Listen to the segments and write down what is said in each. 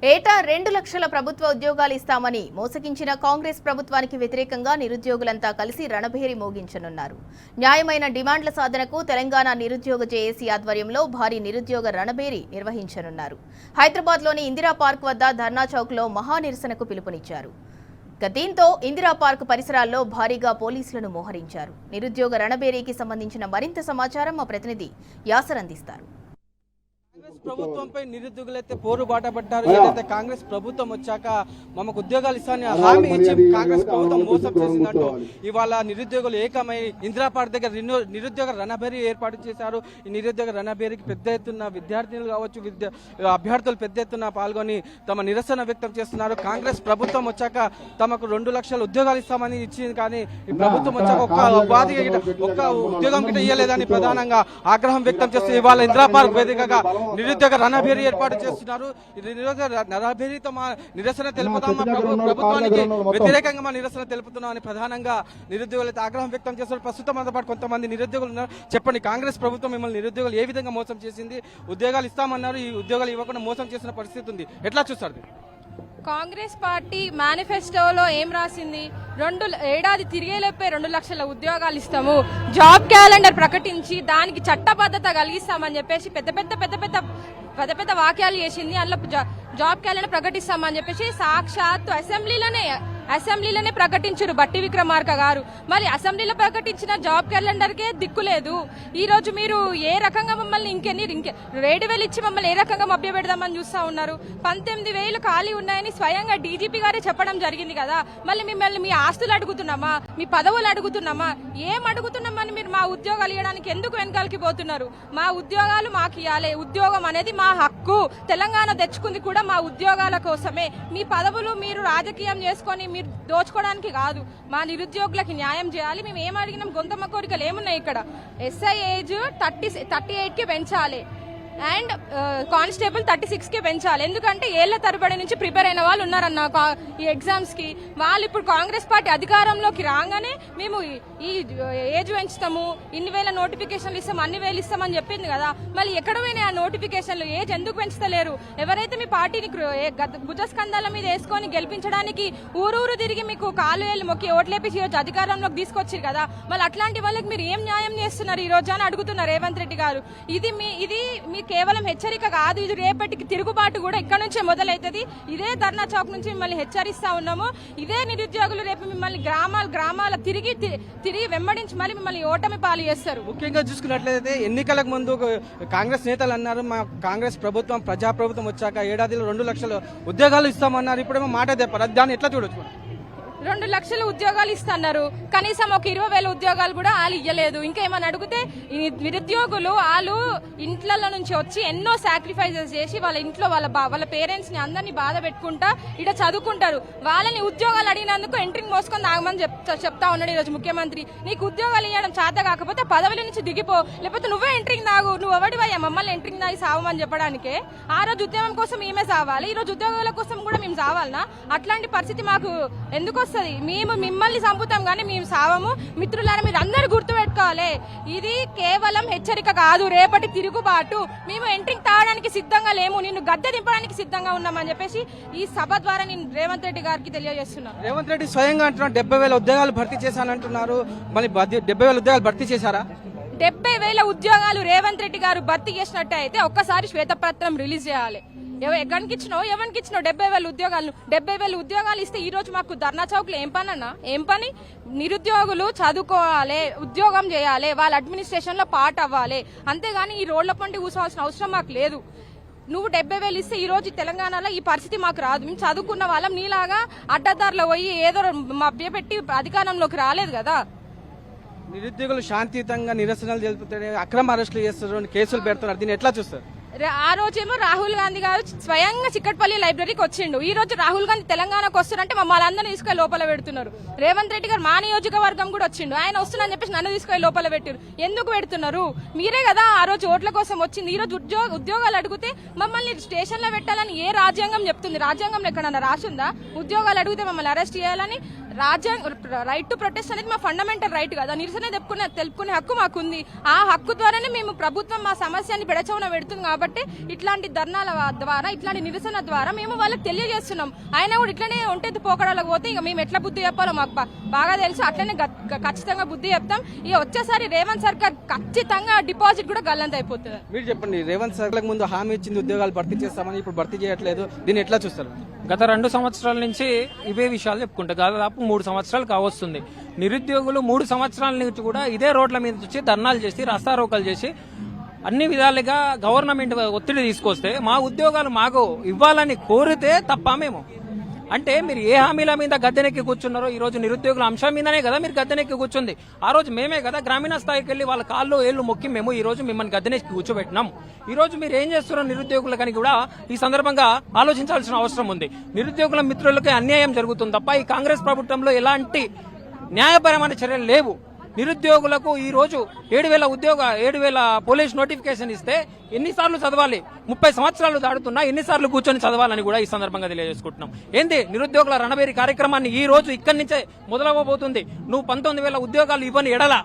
ఏటా 2 లక్షల ప్రభుత్వ ఉద్యోగాలు ఇస్తామని మోసగించిన కాంగ్రెస్ ప్రభుత్వానికి వ్యతిరేకంగా నిరుద్యోగులంతా కలిసి రణభేరి మోగించనున్నారు. న్యాయమైన డిమాండ్ల సాధనకు తెలంగాణ నిరుద్యోగ జేఏసీ ఆధ్వర్యంలో భారీ నిరుద్యోగ రణభేరి నిర్వహించనున్నారు. హైదరాబాద్లోని ఇందిరా పార్క్ వద్ద ధర్నా చౌక్లో మహా నిరసనకు పిలుపునిచ్చారు. దీంతో ఇందిరా పార్క్ పరిసరాల్లో భారీగా పోలీసులను మోహరించారు. నిరుద్యోగ రణభేరీకి సంబంధించిన మరింత సమాచారం మా ప్రతినిధి యాసర్ అందిస్తారు. కాంగ్రెస్ ప్రభుత్వంపై నిరుద్యోగులైతే పోరుబాట పడ్డారు. ఏదైతే కాంగ్రెస్ ప్రభుత్వం వచ్చాక మనకు ఉద్యోగాలు ఇస్తామని హామీ ఇచ్చి కాంగ్రెస్ ప్రభుత్వం మోసం చేసిందంటూ ఇవాళ నిరుద్యోగులు ఏకమై ఇందిరా పార్క్ దగ్గర నిరుద్యోగ రణభేరీ ఏర్పాటు చేశారు. ఈ నిరుద్యోగ రణభేరీకి పెద్ద ఎత్తున విద్యార్థులు కావచ్చు, అభ్యర్థులు పెద్ద ఎత్తున పాల్గొని తమ నిరసన వ్యక్తం చేస్తున్నారు. కాంగ్రెస్ ప్రభుత్వం వచ్చాక తమకు 2 లక్షల ఉద్యోగాలు ఇస్తామని ఇచ్చింది, కానీ ఈ ప్రభుత్వం వచ్చాక ఒక్క ఉద్యోగం గిట్ట ఇయ్యలేదని ప్రధానంగా ఆగ్రహం వ్యక్తం చేస్తూ ఇవాళ ఇందిరా పార్క్ వేదికగా నిరుద్యోగ రణభేరీ ఏర్పాటు చేస్తున్నారు. నిరుద్యోగ రణభేరీతో మా నిరసన తెలుపుతాం, ప్రభుత్వానికి వ్యతిరేకంగా మా నిరసన తెలుపుతున్నామని ప్రధానంగా నిరుద్యోగులైతే ఆగ్రహం వ్యక్తం చేస్తున్నారు. ప్రస్తుతం మనతో పాటు కొంతమంది నిరుద్యోగులు ఉన్నారు. చెప్పండి, కాంగ్రెస్ ప్రభుత్వం మిమ్మల్ని నిరుద్యోగులు ఏ విధంగా మోసం చేసింది? ఉద్యోగాలు ఇస్తామన్నారు, ఈ ఉద్యోగాలు ఇవ్వకుండా మోసం చేసిన పరిస్థితి ఉంది, ఎట్లా చూస్తారు? కాంగ్రెస్ పార్టీ మేనిఫెస్టోలో ఏం రాసింది? ఏడాది తిరిగేలోపే 2 లక్షల ఉద్యోగాలు ఇస్తాము, జాబ్ క్యాలెండర్ ప్రకటించి దానికి చట్టబద్ధత కలిగిస్తామని చెప్పేసి పెద్ద పెద్ద వాక్యాలు చేసింది. అందులో జాబ్ క్యాలెండర్ ప్రకటిస్తామని చెప్పేసి సాక్షాత్తు అసెంబ్లీలోనే ప్రకటించారు బట్టి విక్రమార్క గారు. మరి అసెంబ్లీలో ప్రకటించిన జాబ్ క్యాలెండర్ కే దిక్కులేదు. ఈ రోజు మీరు ఏ రకంగా మమ్మల్ని 7,000 ఇచ్చి మమ్మల్ని ఏ రకంగా మభ్య పెడదామని చూస్తా ఉన్నారు? 19,000 ఖాళీ ఉన్నాయని స్వయంగా డీజీపీ గారే చెప్పడం జరిగింది కదా. మళ్ళీ మిమ్మల్ని మీ ఆస్తులు అడుగుతున్నామా, మీ పదవులు అడుగుతున్నామా, ఏం అడుగుతున్నామని మీరు మా ఉద్యోగాలు ఇవ్వడానికి ఎందుకు వెనకాలకి పోతున్నారు? మా ఉద్యోగాలు మాకు ఇవ్వాలి. ఉద్యోగం అనేది మా హక్కు. తెలంగాణ తెచ్చుకుంది కూడా మా ఉద్యోగాల కోసమే. మీ పదవులు మీరు రాజకీయం చేసుకొని మీరు దోచుకోవడానికి కాదు. మా నిరుద్యోగులకి న్యాయం చేయాలి. మేము ఏం అడిగినాం? గొంతమ్మ కోరికలు ఏమున్నాయి ఇక్కడ? ఎస్ఐ ఏజ్ 38కి పెంచాలి అండ్ కానిస్టేబుల్ 36కి పెంచాలి. ఎందుకంటే ఏళ్ల తరబడి నుంచి ప్రిపేర్ అయిన వాళ్ళు ఉన్నారన్న ఈ ఎగ్జామ్స్ కి. వాళ్ళు ఇప్పుడు కాంగ్రెస్ పార్టీ అధికారంలోకి రాగానే మేము ఈ ఏజ్ పెంచుతాము, ఇన్ని వేల నోటిఫికేషన్లు ఇస్తాం, అన్ని వేలు ఇస్తామని చెప్పింది కదా. మళ్ళీ ఎక్కడ పోయినాయి ఆ నోటిఫికేషన్లు? ఏజ్ ఎందుకు పెంచుతలేరు? ఎవరైతే మీ పార్టీని భుజస్కంధాల మీద వేసుకొని గెలిపించడానికి ఊరూరు తిరిగి మీకు కాలు వేలు మొక్కి ఓట్లేపించి ఈరోజు అధికారంలోకి తీసుకొచ్చారు కదా, మళ్ళీ అట్లాంటి వాళ్ళకి మీరు ఏం న్యాయం చేస్తున్నారు ఈ రోజు అని అడుగుతున్నారు రేవంత్ రెడ్డి గారు. ఇది మీ కేవలం హెచ్చరిక కాదు, ఇది రేపటికి తిరుగుబాటు కూడా ఇక్కడ నుంచే మొదలవుతుంది. ఇదే ధర్నా చౌక్ నుంచి మిమ్మల్ని హెచ్చరిస్తా ఉన్నాము. ఇదే నిరుద్యోగులు రేపు మిమ్మల్ని గ్రామాల తిరిగి వెంబడించి మళ్ళీ మిమ్మల్ని ఓటమి పాలు చేస్తారు. ముఖ్యంగా చూసుకున్నట్లయితే ఎన్నికలకు ముందు కాంగ్రెస్ నేతలు అన్నారు, మా కాంగ్రెస్ ప్రభుత్వం ప్రజాప్రభుత్వం వచ్చాక ఏడాదిలో 2 లక్షల ఉద్యోగాలు ఇస్తామన్నారు. ఇప్పుడేమో మాట తెప్పారు, దాన్ని ఎట్లా చూడొచ్చు? 2 లక్షల ఉద్యోగాలు ఇస్తున్నారు, కనీసం ఒక 20,000 ఉద్యోగాలు కూడా వాళ్ళు ఇవ్వలేదు. ఇంకేమని అడిగితే నిరుద్యోగులు వాళ్ళు ఇంట్ల నుంచి వచ్చి ఎన్నో సాక్రిఫైజెస్ చేసి వాళ్ళ ఇంట్లో వాళ్ళ పేరెంట్స్ ని అందరినీ బాధ పెట్టుకుంటా ఇక్కడ చదువుకుంటారు. వాళ్ళని ఉద్యోగాలు అడిగినందుకు ఎంట్రింగ్ మోసుకొని ఆగమని చెప్తా ఉన్నాడు ఈరోజు ముఖ్యమంత్రి. నీకు ఉద్యోగాలు ఇవ్వడం చేత కాకపోతే పదవుల నుంచి దిగిపో, లేకపోతే నువ్వే ఎంట్రింగ్ తాగు, నువ్వు ఎవడివయ్యా మమ్మల్ని ఎంట్రింగ్ తాగి సావమని చెప్పడానికే. ఆ రోజు ఉద్యోగం కోసం ఈమె సావాలి, ఈ రోజు ఉద్యోగాల కోసం కూడా మేము సావాలనా? అట్లాంటి పరిస్థితి మాకు ఎందుకు వస్తుంది? మేము మిమ్మల్ని చంపుతాం కానీ మేము సావము. మిత్రులారా, మీరు అందరూ గుర్తుపెట్టుకోవాలి, ఇది కేవలం హెచ్చరిక కాదు, రేపటి తిరుగుబాటు. మేము ఎంట్రింగ్ తాగడానికి సిద్ధంగా లేము, నిన్ను గద్దె దింపడానికి సిద్ధంగా ఉన్నామని చెప్పేసి ఈ సభ ద్వారా నేను రేవంత్ రెడ్డి గారికి తెలియజేస్తున్నాను. రేవంత్ రెడ్డి స్వయంగా అంటున్నారు 70,000 ఉద్యోగాలు భర్తీ చేశానంటున్నారు. మళ్ళీ 70,000 ఉద్యోగాలు భర్తీ చేశారా? 70,000 ఉద్యోగాలు రేవంత్ రెడ్డి గారు భర్తీ చేసినట్టు అయితే ఒక్కసారి శ్వేతపత్రం రిలీజ్ చేయాలి. ఎవరికి ఇచ్చినావు 70,000 ఉద్యోగాలు? 70,000 ఉద్యోగాలు ఇస్తే ఈ రోజు మాకు ధర్నా చౌక్ లో ఏం పని అన్నా? ఏం పని? నిరుద్యోగులు చదువుకోవాలి, ఉద్యోగం చేయాలి, వాళ్ళ అడ్మినిస్ట్రేషన్ లో పార్ట్ అవ్వాలి, అంతేగాని ఈ రోడ్ల పండి కూర్చోవాల్సిన అవసరం మాకు లేదు. నువ్వు 70,000 ఇస్తే ఈ రోజు తెలంగాణలో ఈ పరిస్థితి మాకు రాదు. మేము చదువుకున్న వాళ్ళం, నీలాగా అడ్డదారులో పోయి ఏదో మభ్యపెట్టి అధికారంలోకి రాలేదు కదా. నిరుద్యోగులు శాంతియుతంగా నిరసనలు తెలుపుతారు, అక్రమ అరెస్టులు చేస్తారు, కేసులు పెడుతున్నారు, దీన్ని ఎట్లా చూస్తారు? ఆ రోజేమో రాహుల్ గాంధీ గారు స్వయంగా చిక్కట్పల్లి లైబ్రరీకి వచ్చిండు. ఈ రోజు రాహుల్ గాంధీ తెలంగాణకు వస్తున్నారంటే మమ్మల్ని అందరినీ తీసుకొని లోపల పెడుతున్నారు. రేవంత్ రెడ్డి గారు మా నియోజకవర్గం కూడా వచ్చిండు, ఆయన వస్తున్నారని చెప్పేసి నన్ను తీసుకొని లోపల పెట్టారు. ఎందుకు పెడుతున్నారు? మీరే కదా ఆ రోజు ఓట్ల కోసం వచ్చింది. ఈ రోజు ఉద్యోగాలు అడిగితే మమ్మల్ని స్టేషన్ లో పెట్టాలని ఏ రాజ్యాంగం చెప్తుంది? రాజ్యాంగంలో ఎక్కడన్నా రాసిందా? ఉద్యోగాలు అడిగితే మమ్మల్ని అరెస్ట్ చేయాలని రైట్ టు ప్రొటెస్ట్ అనేది మా ఫండమెంటల్ రైట్ కదా, నిరసన తెలుపుకునే హక్కు మాకుంది. ఆ హక్కు ద్వారానే మేము ప్రభుత్వం మా సమస్యని పెడచవున పెడుతుంది కాబట్టి ఇట్లాంటి ధర్నాల ద్వారా, ఇట్లాంటి నిరసన ద్వారా మేము వాళ్ళకి తెలియజేస్తున్నాం. అయినా కూడా ఇట్లనే ఒంటెత్తు పోకడాలకు పోతే ఇక మేము ఎట్లా బుద్ధి చెప్పాలో మాకు బాగా తెలుసు. అట్లనే ఖచ్చితంగా బుద్ధి చెప్తాం. ఇక వచ్చేసారి రేవంత్ సర్కార్ ఖచ్చితంగా డిపాజిట్ కూడా గల్లంత అయిపోతుంది. మీరు చెప్పండి, రేవంత్ సర్కార్ ముందు హామీ ఇచ్చింది ఉద్యోగాలు భర్తీ చేస్తామని, ఇప్పుడు భర్తీ చేయట్లేదు, దీన్ని ఎట్లా చూస్తారు? గత 2 సంవత్సరాల నుంచి ఇవే విషయాలు చెప్పుకుంటా దాదాపు 3 సంవత్సరాలు కావస్తుంది. నిరుద్యోగులు 3 సంవత్సరాల నుంచి కూడా ఇదే రోడ్ల మీద వచ్చి ధర్నాలు చేసి రాస్తారోకలు చేసి అన్ని విధాలుగా గవర్నమెంట్ ఒత్తిడి తీసుకొస్తే మా ఉద్యోగాలు మాకు ఇవ్వాలని కోరితే తప్ప మేము అంటే మీరు ఏ హామీల మీద గద్దెనెక్కి కూర్చున్నారో ఈ రోజు నిరుద్యోగుల అంశం మీదనే కదా మీరు గద్దెనెక్కి కూర్చుంది. ఆ రోజు మేమే కదా గ్రామీణ స్థాయికి వెళ్లి వాళ్ళ కాళ్ళు ఏళ్లు మొక్కి మేము ఈ రోజు మిమ్మల్ని గద్దెనెక్కి కూర్చోబెట్టినాం. ఈ రోజు మీరు ఏం చేస్తున్నారో నిరుద్యోగులకని కూడా ఈ సందర్భంగా ఆలోచించాల్సిన అవసరం ఉంది. నిరుద్యోగుల మిత్రులకి అన్యాయం జరుగుతుంది తప్ప ఈ కాంగ్రెస్ ప్రభుత్వంలో ఎలాంటి న్యాయపరమైన చర్యలు లేవు. నిరుద్యోగులకు ఈ రోజు 7,000 పోలీస్ నోటిఫికేషన్ ఇస్తే ఎన్నిసార్లు చదవాలి? 30 సంవత్సరాలు దాడుతున్నా ఎన్నిసార్లు కూర్చొని చదవాలని కూడా ఈ సందర్భంగా తెలియజేసుకుంటున్నాం. ఏంది నిరుద్యోగుల రణబేరి కార్యక్రమాన్ని ఈ రోజు ఇక్కడి నుంచే మొదలవ్వబోతుంది. నువ్వు 19,000 ఉద్యోగాలు ఇవ్వని ఎడల,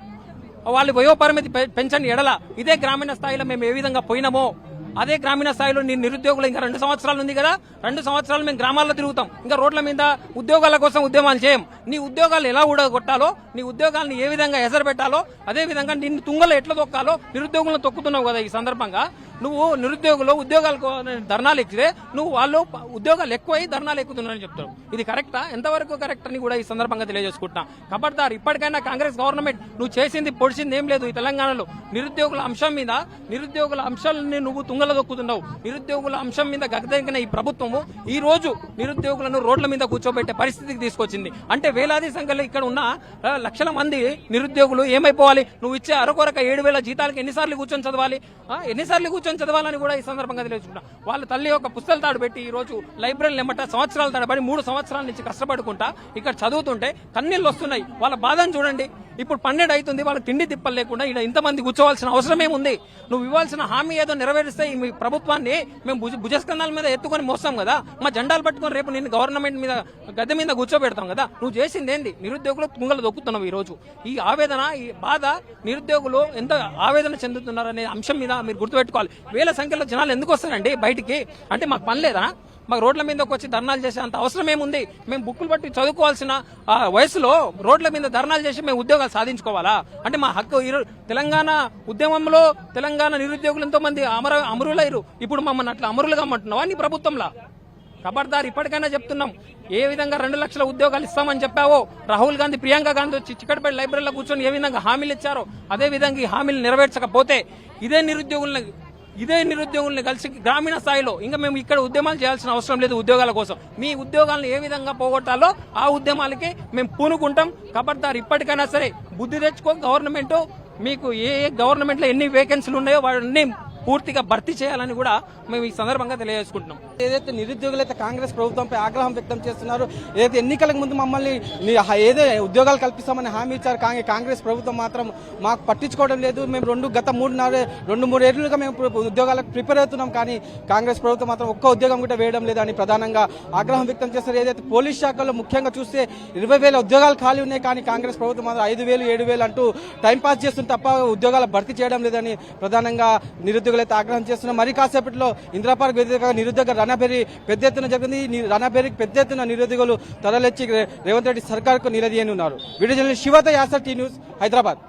వాళ్ళు వయోపరిమితి పెంచని ఎడల, ఇదే గ్రామీణ స్థాయిలో మేము ఏ విధంగా పోయినామో అదే గ్రామీణ స్థాయిలో నీ నిరుద్యోగులు ఇంకా 2 సంవత్సరాలు ఉంది కదా, 2 సంవత్సరాలు మేము గ్రామాల్లో తిరుగుతాం, ఇంకా రోడ్ల మీద ఉద్యోగాల కోసం ఉద్యమాలు చేయం. నీ ఉద్యోగాలు ఎలా ఊడగొట్టాలో, నీ ఉద్యోగాలను ఏ విధంగా ఎసరు పెట్టాలో, అదే విధంగా నిన్ను తుంగలో ఎట్లా తొక్కాలో నిరుద్యోగులను తొక్కుతున్నావు కదా. ఈ సందర్భంగా నువ్వు నిరుద్యోగులు ఉద్యోగాలకు ధర్నాలు ఎక్కితే నువ్వు వాళ్ళు ఉద్యోగాలు ఎక్కువై ధర్నాలు ఎక్కుతున్నారని చెప్తారు. ఇది కరెక్టా? ఎంతవరకు కరెక్ట్ అని కూడా ఈ సందర్భంగా తెలియజేసుకుంటున్నా. ఖబర్దార్, ఇప్పటికైనా కాంగ్రెస్ గవర్నమెంట్ నువ్వు చేసింది పొడిచింది ఏం లేదు. ఈ తెలంగాణలో నిరుద్యోగుల అంశం మీద, నిరుద్యోగుల అంశాలని నువ్వు తుంగలో దొక్కుతున్నావు. నిరుద్యోగుల అంశం మీద గగదెక్కిన ఈ ప్రభుత్వము ఈ రోజు నిరుద్యోగులను రోడ్ల మీద కూర్చోబెట్టే పరిస్థితికి తీసుకొచ్చింది. అంటే వేలాది సంఖ్యలో ఇక్కడ ఉన్న లక్షల మంది నిరుద్యోగులు ఏమైపోవాలి? నువ్వు ఇచ్చే అరకొరక 7,000 జీతాలకు ఎన్నిసార్లు కూర్చొని చదవాలి? ఎన్నిసార్లు కూర్చొని చదవాలని కూడా ఈ సందర్భంగా తెలియజేసుకుంటా. వాళ్ళ తల్లి ఒక పుస్తల తాడు పెట్టి ఈ రోజు లైబ్రరీలు ఎమ్మట సంవత్సరాల తడబడి 3 సంవత్సరాల నుంచి కష్టపడుకుంటా ఇక్కడ చదువుతుంటే కన్నీళ్ళు వస్తున్నాయి. వాళ్ళ బాధను చూడండి. ఇప్పుడు 12 అవుతుంది, వాళ్ళకి తిండి తిప్పలు లేకుండా ఇక్కడ ఇంతమంది కూర్చోవాల్సిన అవసరమేముంది? నువ్వు ఇవ్వాల్సిన హామీ ఏదో నెరవేరిస్తే ఈ ప్రభుత్వాన్ని మేము భుజస్కంధాల మీద ఎత్తుకొని మోస్తాం కదా, మా జెండాలు పట్టుకొని రేపు నేను గవర్నమెంట్ మీద గద్దె మీద కూర్చోబెడతాం కదా. నువ్వు చేసింది ఏంది? నిరుద్యోగులు తుంగలు దొక్కుతున్నావు. ఈ రోజు ఈ ఆవేదన, ఈ బాధ, నిరుద్యోగులు ఎంత ఆవేదన చెందుతున్నారనే అంశం మీద మీరు గుర్తుపెట్టుకోవాలి. వేల సంఖ్యలో జనాలు ఎందుకు వస్తారండి బయటికి? అంటే మాకు పని లేదా? మాకు రోడ్ల మీదకి వచ్చి ధర్నాలు చేసే అంత అవసరం ఏముంది? మేము బుక్కులు బట్టి చదువుకోవాల్సిన వయసులో రోడ్ల మీద ధర్నాలు చేసి మేము ఉద్యోగాలు సాధించుకోవాలా? అంటే మా హక్కు. తెలంగాణ ఉద్యమంలో తెలంగాణ నిరుద్యోగులు ఎంతో మంది అమరులయ్యారు. ఇప్పుడు మమ్మల్ని అట్లా అమరులుగా అంటున్నావా నీ ప్రభుత్వంలో? ఖబర్దార్, ఇప్పటికైనా చెప్తున్నాం. ఏ విధంగా 2 లక్షల ఉద్యోగాలు ఇస్తామని చెప్పావో, రాహుల్ గాంధీ, ప్రియాంక గాంధీ వచ్చి చిక్కడపల్లి లైబ్రరీలో కూర్చొని ఏ విధంగా హామీలు ఇచ్చారో అదే విధంగా ఈ హామీలు నెరవేర్చకపోతే ఇదే నిరుద్యోగుల్ని కలిసి గ్రామీణ స్థాయిలో ఇంకా మేము ఇక్కడ ఉద్యమాలు చేయాల్సిన అవసరం లేదు. ఉద్యోగాల కోసం మీ ఉద్యోగాలను ఏ విధంగా పోగొట్టాలో ఆ ఉద్యమాలకి మేము పూనుకుంటాం. ఖబర్దార్, ఇప్పటికైనా సరే బుద్ధి తెచ్చుకో. గవర్నమెంట్ మీకు ఏ గవర్నమెంట్ లో ఎన్ని వేకెన్సీలు ఉన్నాయో వాటిని పూర్తిగా భర్తీ చేయాలని కూడా మేము ఈ సందర్భంగా తెలియజేసుకుంటున్నాం. ఏదైతే నిరుద్యోగులైతే కాంగ్రెస్ ప్రభుత్వంపై ఆగ్రహం వ్యక్తం చేస్తున్నారు, ఏదైతే ఎన్నికలకు ముందు మమ్మల్ని ఏదో ఉద్యోగాలు కల్పిస్తామని హామీ ఇచ్చారు కాంగ్రెస్ ప్రభుత్వం మాత్రం మాకు పట్టించుకోవడం లేదు. మేము గత 2-3 ఏళ్లుగా మేము ఉద్యోగాలకు ప్రిపేర్ అవుతున్నాం, కానీ కాంగ్రెస్ ప్రభుత్వం మాత్రం ఒక్క ఉద్యోగం కూడా వేయడం లేదని ప్రధానంగా ఆగ్రహం వ్యక్తం చేస్తారు. ఏదైతే పోలీస్ శాఖలో ముఖ్యంగా చూస్తే 20,000 ఉద్యోగాలు ఖాళీ ఉన్నాయి, కానీ కాంగ్రెస్ ప్రభుత్వం మాత్రం 5,000, 7,000 అంటూ టైంపాస్ చేస్తుంది తప్ప ఉద్యోగాలు భర్తీ చేయడం లేదని ప్రధానంగా నిరుద్యోగులైతే ఆగ్రహం చేస్తున్నారు. మరి కాసేపట్లో ఇందిరాపార్క్ వేదికగా నిరుద్యోగ రణబేరి పెద్ద ఎత్తున జరిగింది. రణబేరికి పెద్ద ఎత్తున నిరుద్యోగులు తరలిచ్చి రేవంత్ రెడ్డి సర్కార్కు నిలదీయనున్నారు. Video journalist Shivatha, Yasar, T News, Hyderabad.